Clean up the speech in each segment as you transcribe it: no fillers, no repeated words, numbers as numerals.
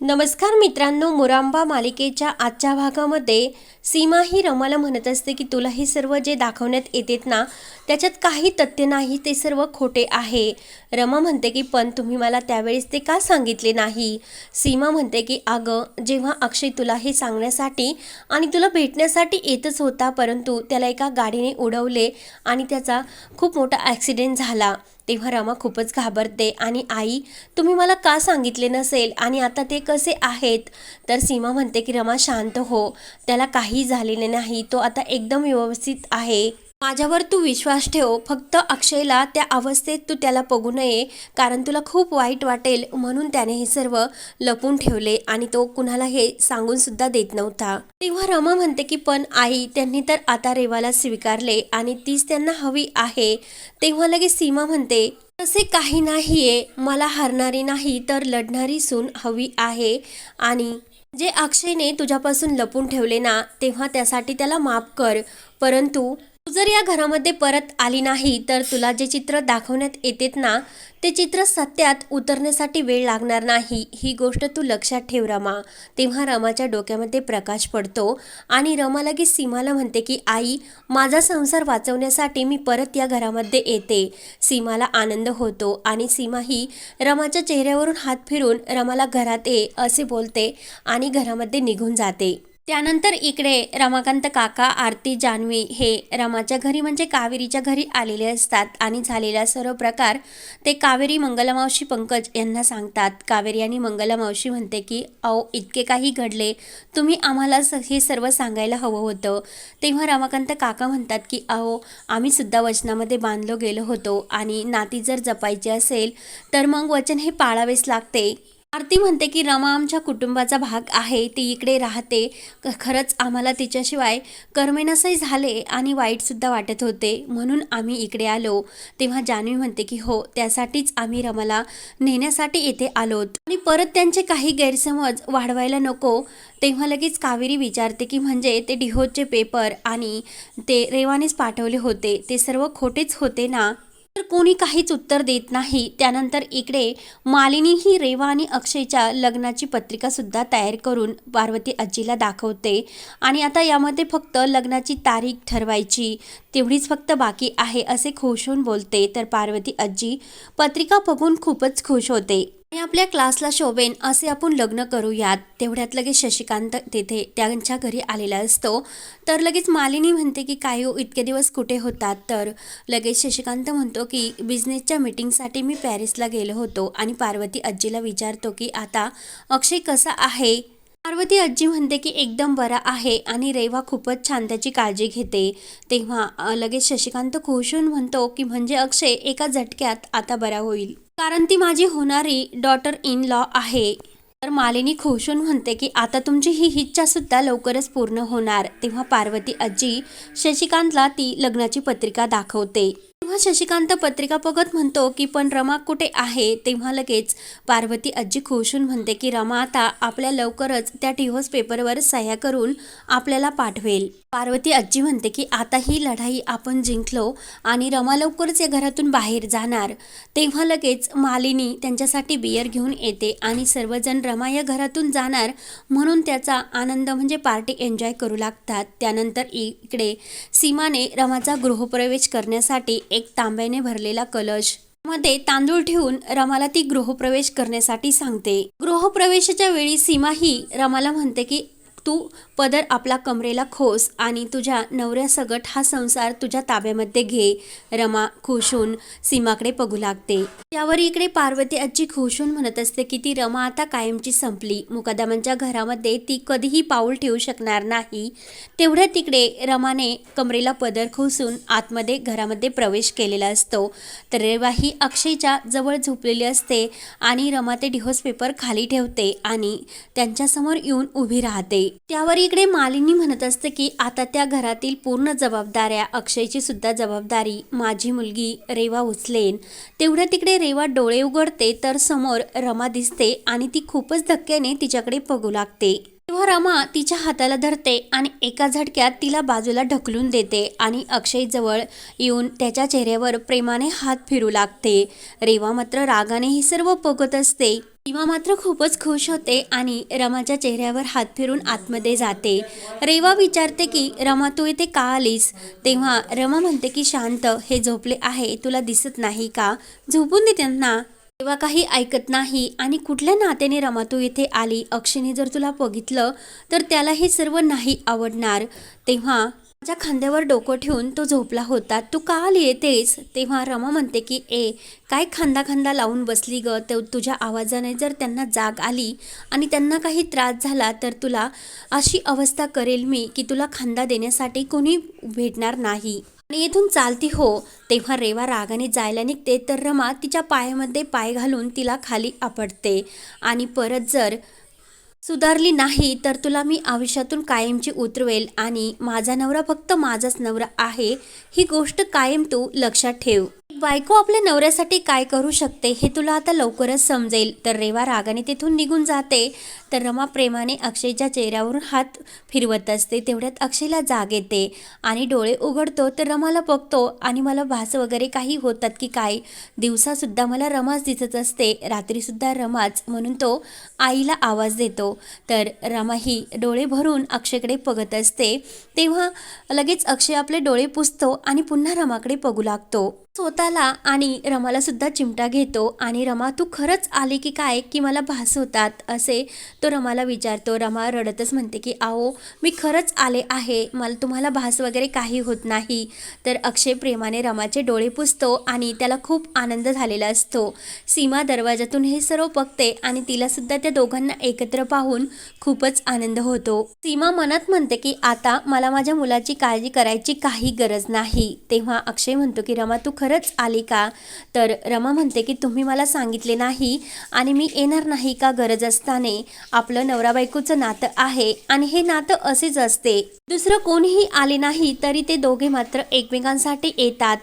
नमस्कार मित्रांनो, मुरांबा मालिकेच्या आजच्या भागामध्ये सीमा ही रमाला म्हणत असते की तुला हे सर्व जे दाखवण्यात येतेत ना त्याच्यात काही तथ्य नाही, ते सर्व खोटे आहे. रमा म्हणते की पण तुम्ही मला त्यावेळेस ते का सांगितले नाही. सीमा म्हणते की अगं, जेव्हा अक्षय तुला हे सांगण्यासाठी आणि तुला भेटण्यासाठी येतच होता, परंतु त्याला एका गाडीने उडवले आणि त्याचा खूप मोठा ॲक्सिडेंट झाला, तेव्हा रमा खूपच घाबरते आणि आई तुम्ही मला का सांगितले नसेल आणि आता ते कसे आहेत. तर सीमा म्हणते की रमा शांत हो, त्याला काही झालेले नाही, तो आता एकदम व्यवस्थित आहे. माझ्यावर तू विश्वास ठेव, फक्त अक्षयला त्या अवस्थेत तू त्याला बघू नये, कारण तुला खूप वाईट वाटेल म्हणून त्याने हे सर्व लपून ठेवले आणि तो कुणाला हे सांगून सुद्धा देत नव्हता. तेव्हा रमा म्हणते की पण आई त्यांनी तर आता रेवाला स्वीकारले आणि तीच त्यांना हवी आहे. तेव्हा लगेच सीमा म्हणते तसे काही नाहीये, मला हरणारी नाही तर लढणारी सून हवी आहे आणि जे अक्षयने तुझ्यापासून लपून ठेवले ना तेव्हा त्यासाठी त्याला माफ कर, परंतु तू जर या घरामध्ये परत आली नाही तर तुला जे चित्र दाखवण्यात येतेत ना ते चित्र सत्यात उतरण्यासाठी वेळ लागणार नाही, ही गोष्ट तू लक्षात ठेव रमा. तेव्हा रमाच्या डोक्यामध्ये प्रकाश पडतो आणि रमा लगेच सीमाला म्हणते की आई माझा संसार वाचवण्यासाठी मी परत या घरामध्ये येते. सीमाला आनंद होतो आणि सीमा ही रमाच्या चेहऱ्यावरून हात फिरून रमाला घरात ये असे बोलते आणि घरामध्ये निघून जाते. त्यानंतर इकडे रमाकांत काका, आरती, जान्हवी हे रमाच्या घरी म्हणजे कावेरीच्या घरी आलेले असतात आणि झालेला सर्व प्रकार ते कावेरी, मंगलामावशी, पंकज यांना सांगतात. कावेरी आणि मंगलामावशी म्हणते की अहो इतके काही घडले, तुम्ही आम्हाला हे सर्व सांगायला हवं होतं. तेव्हा रमाकांत काका म्हणतात की अहो आम्ही सुद्धा वचनामध्ये बांधलो गेलो होतो आणि नाती जर जपायची असेल तर मग वचन हे पाळावेच लागते. आरती म्हणते की रमा आमच्या कुटुंबाचा भाग आहे, ती इकडे राहते, खरंच आम्हाला तिच्याशिवाय करमेनासही झाले आणि वाईटसुद्धा वाटत होते म्हणून आम्ही इकडे आलो. तेव्हा जान्हवी म्हणते की हो, त्यासाठीच आम्ही रमाला नेण्यासाठी येथे आलोत आणि परत त्यांचे काही गैरसमज वाढवायला नको. तेव्हा लगेच कावेरी विचारते की म्हणजे ते डिहोचे पेपर आणि ते रेवानेच पाठवले होते ते सर्व खोटेच होते ना. तर कोणी काहीच उत्तर देत नाही. त्यानंतर इकडे मालिनी ही रेवा आणि अक्षयच्या लग्नाची पत्रिका सुद्धा तयार करून पार्वती आजीला दाखवते आणि आता यामध्ये फक्त लग्नाची तारीख ठरवायची तेवढीच फक्त बाकी आहे असे खुश होऊन बोलते. तर पार्वती आजी पत्रिका बघून खूपच खुश होते आणि आपल्या क्लासला शोभेन असे आपण लग्न करूयात. तेवढ्यात लगेच शशिकांत तेथे त्यांच्या घरी आलेला असतो. तर लगेच मालिनी म्हणते की काय हो, इतके दिवस कुठे होतात. तर लगेच शशिकांत म्हणतो की बिझनेसच्या मीटिंगसाठी मी पॅरिसला गेलो होतो आणि पार्वती आजीला विचारतो की आता अक्षय कसा आहे. पार्वती आजी म्हणते की एकदम बरा आहे आणि रेवा खूपच छान त्याची काळजी घेते. तेव्हा लगेच शशिकांत खुश होऊन म्हणतो की म्हणजे अक्षय एका झटक्यात आता बरा होईल, कारण ती माझी होणारी डॉटर इन लॉ आहे. तर मालिनी खुश होऊन म्हणते की आता तुमची ही इच्छा सुद्धा लवकरच पूर्ण होणार. तेव्हा पार्वती आजी शशिकांतला ती लग्नाची पत्रिका दाखवते. तेव्हा शशिकांत पत्रिका बघत म्हणतो की पण रमा कुठे आहे. तेव्हा लगेच पार्वती आजी खुश होऊन म्हणते की रमा आता आपल्या लवकरच त्या डिव्होर्स पेपरवर सह्या करून आपल्याला पाठवेल. पार्वती आजी म्हणते की आता ही लढाई आपण जिंकलो आणि रमा लवकरच या घरातून बाहेर जाणार. तेव्हा लगेच मालिनी त्यांच्यासाठी बियर घेऊन येते आणि सर्वजण रमा या घरातून जाणार म्हणून त्याचा आनंद म्हणजे पार्टी एन्जॉय करू लागतात. त्यानंतर इकडे सीमाने रमाचा गृहप्रवेश करण्यासाठी एक तांब्याने भरलेला कलश मध्ये तांदूळ ठेवून रमाला ती गृहप्रवेश करण्यासाठी सांगते. गृहप्रवेशाच्या वेळी सीमा ही रमाला म्हणते की तू पदर आपला कमरेला खोस आणि तुझ्या नवऱ्यासकट हा संसार तुझ्या ताब्यामध्ये घे. रमा खुश होऊन सीमाकडे बघू लागते. यावर इकडे पार्वती आजी खुश होऊन म्हणत असते की ती रमा आता कायमची संपली, मुकादमांच्या घरामध्ये ती कधीही पाऊल ठेवू शकणार नाही. तेवढ्या तिकडे रमाने कमरेला पदर खोसून आतमध्ये घरामध्ये प्रवेश केलेला असतो. तर रेवा ही अक्षयच्या जवळ झोपलेली असते आणि रमा ते डिव्होर्स पेपर खाली ठेवते आणि त्यांच्यासमोर येऊन उभी राहते. त्यावर इकडे मालिनी म्हणत असते की आता त्या घरातील पूर्ण जबाबदाऱ्या, अक्षयची सुद्धा जबाबदारी माझी मुलगी रेवा उचलेन. तेवढ्या तिकडे रेवा डोळे उघडते तर समोर रमा दिसते आणि ती खूपच धक्क्याने तिच्याकडे बघू लागते. तेव्हा रमा तिच्या हाताला धरते आणि एका झटक्यात तिला बाजूला ढकलून देते आणि अक्षय जवळ येऊन त्याच्या चेहऱ्यावर प्रेमाने हात फिरू लागते. रेवा मात्र रागाने हे सर्व बघत असते. सीमा मात्र खूपच खुश होते आणि रमाच्या चेहऱ्यावर हात फिरून आतमध्ये जाते. रेवा विचारते की रमा तू इथे का आलीस? तेव्हा रमा म्हणते की शांत, हे झोपले आहे, तुला दिसत नाही का? झोपून दे त्यांना. रेवा काही ऐकत नाही आणि कुठल्या नात्याने रमा तू इथे आली? अक्षयने जर तुला बघितलं तर त्याला हे सर्व नाही आवडणार. तेव्हा माझ्या खांद्यावर डोकं ठेवून तो झोपला होता, तू का आली येतेस? तेव्हा रमा म्हणते की काय खांदा खांदा लावून बसली ग? तुझ्या आवाजाने जर त्यांना जाग आली आणि त्यांना काही त्रास झाला तर तुला अशी अवस्था करेल मी की तुला खांदा देण्यासाठी कोणी भेटणार नाही आणि इथून चालती हो. तेव्हा रेवा रागाने जायला निघते तर रमा तिच्या पायामध्ये पाय घालून तिला खाली आपटते आणि परत जर सुधारली नाही तर तुला मी आयुष्यातून कायमची उतरवेल आणि माझा नवरा फक्त माझाच नवरा आहे, ही गोष्ट कायम तू लक्षात ठेव. बायको आपल्या नवऱ्यासाठी काय करू शकते हे तुला आता लवकरच समजेल. तर रेवा रागाने तिथून निघून जाते तर रमा प्रेमाने अक्षयच्या चेहऱ्यावरून हात फिरवत असते. तेवढ्यात अक्षयला जाग येते आणि डोळे उघडतो तर रमाला बघतो आणि मला भास वगैरे काही होतात की काय? दिवसासुद्धा मला रमाच दिसत असते, रात्रीसुद्धा रमाच, म्हणून तो आईला आवाज देतो. तर रमा ही डोळे भरून अक्षयकडे बघत असते. तेव्हा लगेच अक्षय आपले डोळे पुसतो आणि पुन्हा रमाकडे बघू लागतो. स्वतःला आणि रमाला सुद्धा चिमटा घेतो आणि रमा तू खरंच आली की काय, की मला भास होतात असे तो रमाला विचारतो. रमा रडतच म्हणते की आओ मी खरंच आले आहे, मला तुम्हाला भास वगैरे काही होत नाही. तर अक्षय प्रेमाने रमाचे डोळे पुसतो आणि त्याला खूप आनंद झालेला असतो. सीमा दरवाजातून हे सर्व बघते आणि तिला सुद्धा त्या दोघांना एकत्र पाहून खूपच आनंद होतो. सीमा मनात म्हणते की आता मला माझ्या मुलाची काळजी करायची काही गरज नाही. तेव्हा अक्षय म्हणतो की रमा तू खरंच आली का? तर रमा म्हणते की तुम्ही मला सांगितले नाही आणि मी येणार नाही का? गरज असताना आपलं नवरा बायकोचं नातं आहे आणि हे नातं असेच असते, दुसरं कोणीही आले नाही तरी ते दोघे मात्र एकमेकांसाठी येतात.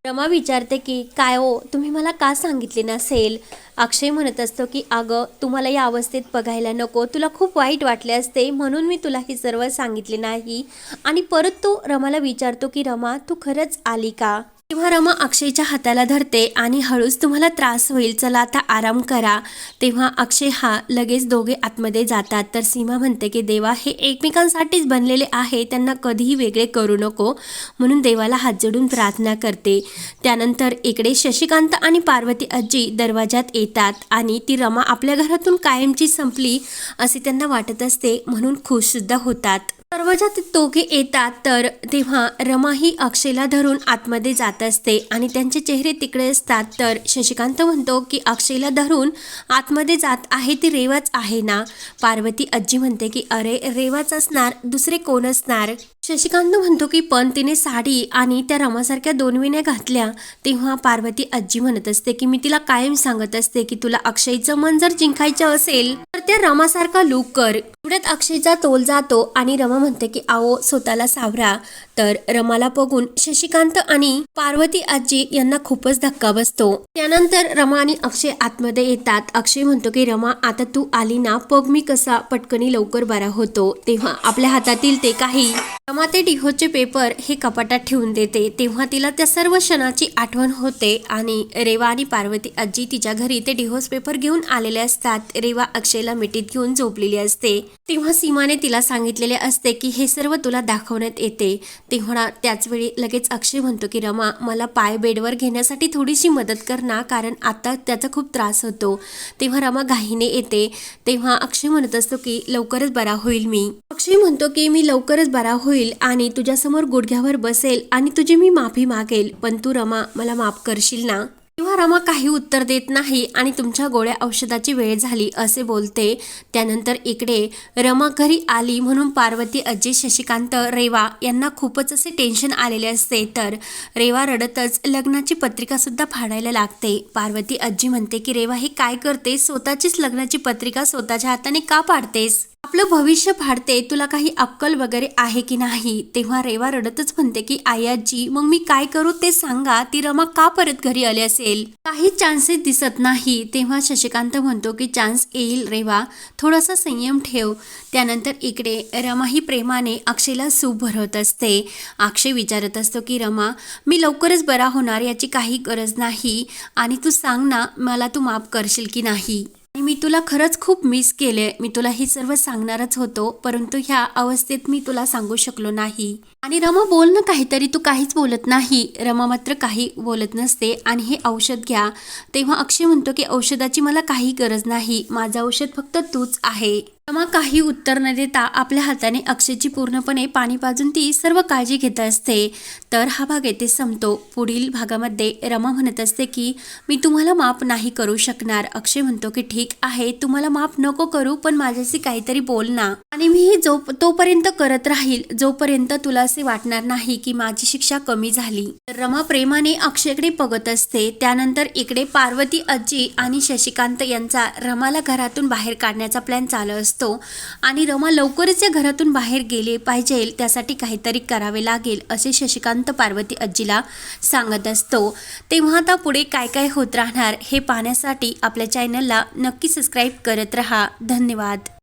रमा विचारते की काय हो, तुम्ही मला का सांगितले नसेल? अक्षय म्हणत असतो की अगं तुम्हाला या अवस्थेत बघायला नको, तुला खूप वाईट वाटले असते म्हणून मी तुला हे सर्व सांगितले नाही. आणि परत तो रमाला विचारतो की रमा तू खरंच आली का? तेव्हा रमा अक्षयच्या हाताला धरते आणि हळूच तुम्हाला त्रास होईल, चला आता आराम करा. तेव्हा अक्षय हा लगेच दोघे आतमध्ये जातात. तर सीमा म्हणते की देवा हे एकमेकांसाठीच बनलेले आहे, त्यांना कधीही वेगळे करू नको, म्हणून देवाला हात जोडून प्रार्थना करते. त्यानंतर इकडे शशिकांत आणि पार्वती आजी दरवाजात येतात आणि ती रमा आपल्या घरातून कायमची संपली असे त्यांना वाटत असते म्हणून खुश सुद्धा होतात. दरवाजात दोघे येतात तर तेव्हा रमा ही अक्षयला धरून आतमध्ये जात असते आणि त्यांचे चेहरे तिकडे असतात. तर शशिकांत म्हणतो की अक्षयला धरून आतमध्ये जात आहे ती रेवाच आहे ना? पार्वती आजी म्हणते की अरे रेवाच असणार, दुसरे कोण असणार? शशिकांत म्हणतो की पण तिने साडी आणि त्या रमासारख्या 2 वेण्या घातल्या. तेव्हा पार्वती आजी म्हणत असते की मी तिला कायम सांगत असते की तुला अक्षयचं मन जर जिंकायचं असेल तर त्या रमासारखा लुक कर. एवढ्यात अक्षयचा तोल जातो आणि रमा म्हणते की आओ स्वतःला सावरा. तर रमाला बघून शशिकांत आणि पार्वती आजी यांना खूपच धक्का बसतो. त्यानंतर रमा आणि अक्षय आतमध्ये येतात. अक्षय म्हणतो की रमा आता तू आली ना, बघ मी कसा पटकनी लवकर बरा होतो. तेव्हा आपल्या हातातील ते काही रमा ते डिहोचे पेपर हे कपाटात ठेवून देते. तेव्हा तिला त्या सर्व क्षणाची आठवण होते आणि रेवा आणि पार्वती आजी तिच्या घरी ते डिहोस पेपर घेऊन आलेले असतात. रेवा अक्षयला मिठीत घेऊन झोपलेली असते. तेव्हा सीमाने तिला सांगितलेले असते की हे सर्व तुला दाखवण्यात येते. तेव्हा त्याच वेळी लगेच अक्षय म्हणतो की रमा मला पाय बेडवर घेण्यासाठी थोडीशी मदत कर ना, कारण आता त्याचा खूप त्रास होतो. तेव्हा रमा घाईने येते. तेव्हा अक्षय म्हणत असतो की लवकरच बरा होईल मी. अक्षय म्हणतो की मी लवकरच बरा होईल आणि तुझ्यासमोर गुडघ्यावर बसेल आणि तुझी मी माफी मागेल, पण तू रमा मला माफ करशील ना? तेव्हा रमा काही उत्तर देत नाही आणि तुमच्या गोळ्या औषधाची वेळ झाली असे बोलते. त्यानंतर इकडे रमा घरी आली म्हणून पार्वती आजी, शशिकांत, रेवा यांना खूपच असे टेन्शन आलेले असते. तर रेवा रडतच लग्नाची पत्रिका सुद्धा फाडायला लागते. पार्वती आजी म्हणते की रेवा हे काय करते, स्वतःचीच लग्नाची पत्रिका स्वतःच्या हाताने का पाडतेस? आपलं भविष्य फाडते, तुला काही अक्कल वगैरे आहे की नाही? तेव्हा रेवा रडतच म्हणते की आई आजी मग मी काय करू ते सांगा, ती रमा का परत घरी आली असेल? काही चान्सेस दिसत नाही. तेव्हा शशिकांत म्हणतो की चान्स येईल रेवा, थोडासा संयम ठेव. त्यानंतर इकडे रमा ही प्रेमाने अक्षयला सूप भरवत असते. अक्षय विचारत असतो की रमा मी लवकरच बरा होणार याची काही गरज नाही आणि तू सांग ना मला, तू माफ करशील की नाही? आणि मी तुला खरंच खूप मिस केले. मी तुला हे सर्व सांगणारच होतो, परंतु ह्या अवस्थेत मी तुला सांगू शकलो नाही. आणि रमा बोल ना काहीतरी, तू काहीच बोलत नाही. रमा मात्र काही बोलत नसते आणि हे औषध घ्या. तेव्हा अक्षय म्हणतो की औषधाची मला काही गरज नाही, माझं औषध फक्त तूच आहे. रमा काही उत्तर न देता आपल्या हाताने अक्षयची पूर्णपणे पाणी पाजून ती सर्व काळजी घेत असते. तर हा भाग येथे संपतो. पुढील भागामध्ये रमा म्हणत असते की मी तुम्हाला माफ नाही करू शकणार. अक्षय म्हणतो की ठीक आहे, तुम्हाला माफ नको करू, पण माझ्याशी काहीतरी बोल ना. आणि मी ही तोपर्यंत करत राहील जोपर्यंत तुला असे वाटणार नाही की माझी शिक्षा कमी झाली. तर रमा प्रेमाने अक्षयकडे बघत असते. त्यानंतर इकडे पार्वती आजी आणि शशिकांत यांचा रमाला घरातून बाहेर काढण्याचा प्लॅन चालू असतो आणि रमा लवकरच या घरातून बाहेर गेले पाहिजे, त्यासाठी काहीतरी करावे लागेल असे शशिकांत पार्वती आजीला सांगत असतो. तेव्हा आता पुढे काय काय होत राहणार हे पाहण्यासाठी आपल्या चॅनलला नक्की सबस्क्राईब करत रहा. धन्यवाद.